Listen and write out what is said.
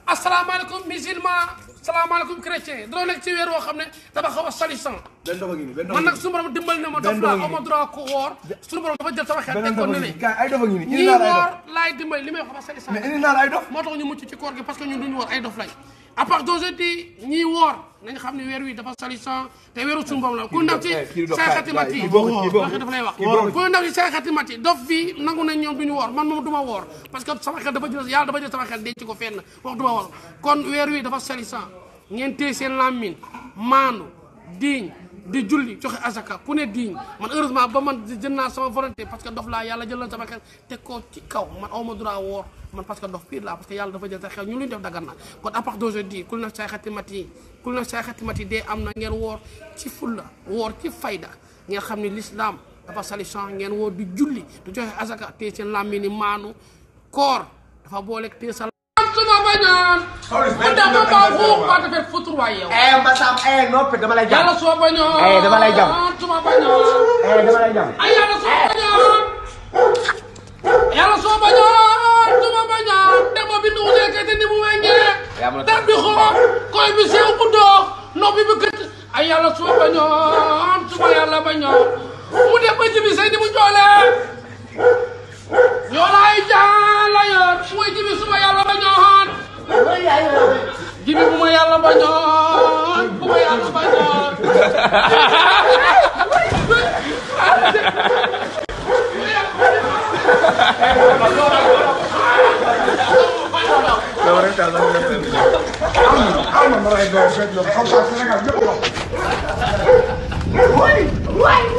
asalaamaaleykum musulman salaamaaleykum chrétien doo nekk ci weer woo xam ne dafa xaw a salissant man nag suñu borom dimbal na ma dof laa aw ma droit ko woor suñu borom dafa jël sama xel teg ko ne ne ñii woor laay dimbali li may wax ba salissant moo tax ñu mucc ci koor gi parce que ñun duñu woor ay dof lañ à part d'aujourd'hui ñii woor nañ xam ne weer wi dafa salissant te weeru suñu borom la ku ndaw ci sayxati mat yi waxe dafa lay wax ku ndaw ci sayxati mat yi dof fii nangu nañ ñoom duñu woor man moom du ma woor parce que sama xel dafa jël yàlla dafa jël sama xel denc ko fenn wax du ma woor kon weer wi dafa salissant ngeen téye seen làmmiñ maandu diiñ di julli joxe azaka ku ne diiñ man heureusement ba man jël naa sama volonté parce que dof laa yàlla jël na sama xel teg ko ci kaw man aw ma droit woor man parce que dof pire laa parce que yàlla dafa jël sa xel ñu luñu def dagan na kon à part d'aujourd'hui kul na say xati mat yi kul na say xati mat yi dee am na ngeen woor ci fulla woor ci fayda ngeen xam ne l'islam dafa salissant ngeen woor di julli di joxe azaka téye seen làmmiñ ni maanu koor dafa booleeg téye sa suma bañoon man dama ba fuux ba te fekk futur waay yow Mbasam noppi dama lay jam yàlla soo bañoon dama lay jam suma bañoon dama lay jam ay yàlla soo bañoon yàlla soo bañoon suma bañoon dama bi nu nekkee ni mu wengee dar bi xoo koy bi sew bu doox noppi bi kët ay yàlla soo bañoon suma yàlla bañoon mu def ba jibi say ni mu joolee yoo laay jaan la yor mooy jibi suma yàlla bañoon jibi bu ma yàlla bañoon bu ma yàlla bañoon Why?